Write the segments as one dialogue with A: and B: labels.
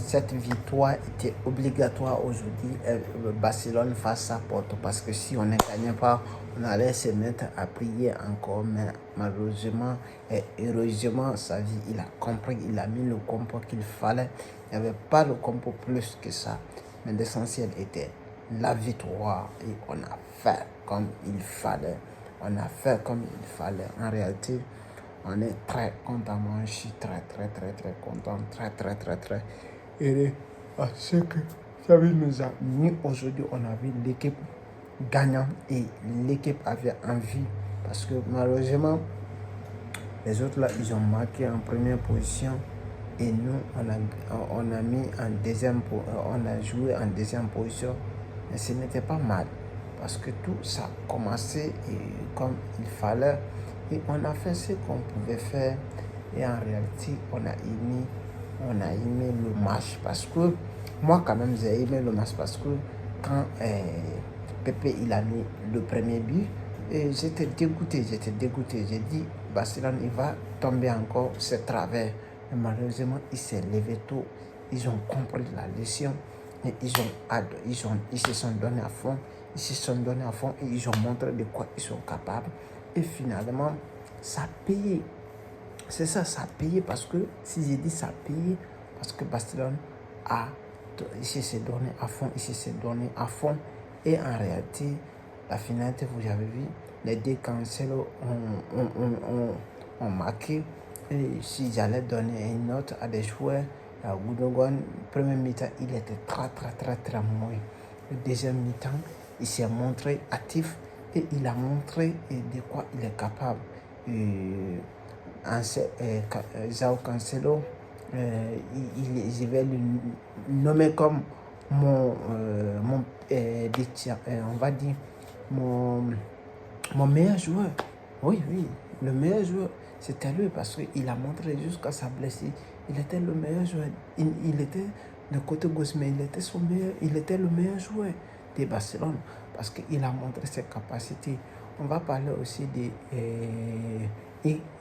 A: cette victoire était obligatoire aujourd'hui. Barcelone face sa porte, parce que si on ne gagnait pas, on allait se mettre à prier encore. Mais malheureusement et heureusement, sa vie, il a compris, il a mis le compo qu'il fallait. Il n'y avait pas le compo plus que ça. Mais l'essentiel était la victoire et on a fait comme il fallait. On a fait comme il fallait. En réalité, on est très content. Moi, je suis très content. Très heureux à ce que ça nous a mis aujourd'hui. On a vu l'équipe gagnant et l'équipe avait envie. Parce que malheureusement, les autres là, ils ont marqué en première position. Et nous, on a mis en deuxième, on a joué en deuxième position. Mais ce n'était pas mal. Parce que tout ça a commencé comme il fallait. Et on a fait ce qu'on pouvait faire. Et en réalité, on a aimé le match. Parce que moi, quand même, j'ai aimé le match. Parce que quand Pepe il a mis le premier but, j'étais dégoûté. J'ai dit, Barcelone, il va tomber encore ce travers. Mais malheureusement, il s'est levé tôt. Ils ont compris la leçon. Et ils se sont donnés à fond. Et ils ont montré de quoi ils sont capables. Et finalement, ça a payé. C'est ça, ça a payé parce que, si j'ai dit ça a payé, parce que Barcelone il s'est donné à fond. Et en réalité, la finalité, vous avez vu, les deux Cancelo ont marqué. Et si j'allais donner une note à des joueurs, à Gundogan, premier mi-temps, il était très mauvais. Le deuxième mi-temps, il s'est montré actif et il a montré de quoi il est capable. João Cancelo, je vais le nommer comme on va dire mon meilleur joueur. Oui, le meilleur joueur, c'était lui parce qu'il a montré jusqu'à sa blessure. Il était le meilleur joueur. Il était de côté gauche, mais il était le meilleur joueur de Barcelone parce qu'il a montré ses capacités. On va parler aussi de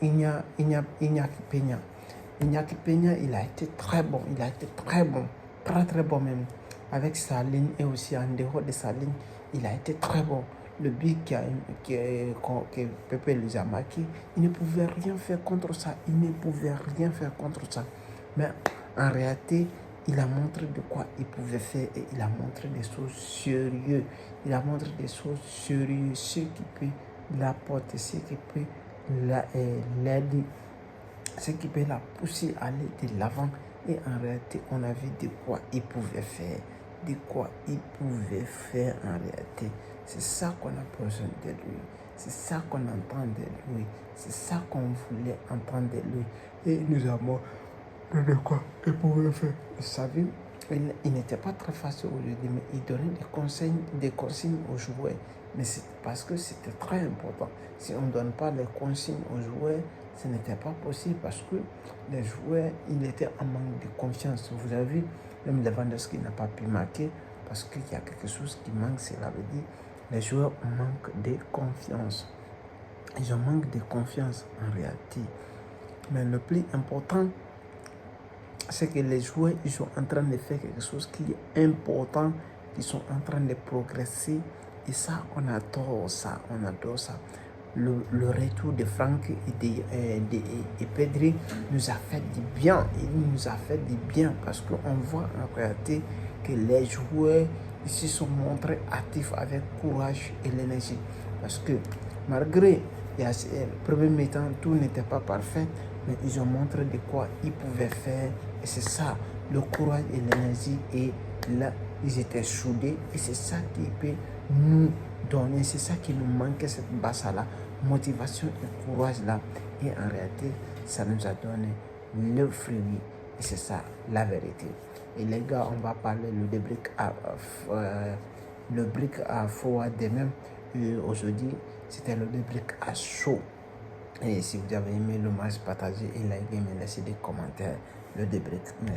A: Iñaki Peña. Iñaki Peña, il a été très bon. Très bon même. Avec sa ligne et aussi en dehors de sa ligne, il a été très bon. Le but que Pepe les a marqué, il ne pouvait rien faire contre ça. Mais en réalité, il a montré de quoi il pouvait faire et il a montré des choses sérieuses. Ce qui peut l'apporter, ce qui peut l'aider, ce qui peut la pousser à aller de l'avant. Et en réalité, on a vu de quoi il pouvait faire. En réalité. C'est ça qu'on a besoin de lui. C'est ça qu'on entend de lui. C'est ça qu'on voulait entendre de lui. Et nous avons de quoi il pouvait faire. Vous savez, il n'était pas très facile aujourd'hui, mais il donnait des consignes aux joueurs. Mais c'est parce que c'était très important. Si on ne donne pas les consignes aux joueurs, ce n'était pas possible parce que les joueurs, ils étaient en manque de confiance. Vous avez vu, même Lewandowski n'a pas pu marquer parce qu'il y a quelque chose qui manque. Cela veut dire les joueurs manquent de confiance. Ils ont manque de confiance en réalité. Mais le plus important, c'est que les joueurs, ils sont en train de faire quelque chose qui est important. Ils sont en train de progresser. Et ça, on adore ça. Le retour de Franck et Pedri nous a fait du bien. Il nous a fait du bien parce qu'on voit en réalité que les joueurs ils se sont montrés actifs avec courage et l'énergie. Parce que malgré le premier mi-temps, tout n'était pas parfait, mais ils ont montré de quoi ils pouvaient faire. Et c'est ça, le courage et l'énergie. Et là, ils étaient soudés. Et c'est ça qui peut nous donner, c'est ça qui nous manquait, cette base-là, motivation et courage-là. Et en réalité, ça nous a donné le fruit. Et c'est ça, la vérité. Et les gars, on va parler le brick à forward de même. Aujourd'hui, c'était le brick à chaud. Et si vous avez aimé le match, partagez et likez, mais laissez des commentaires. Le débrief. Merci.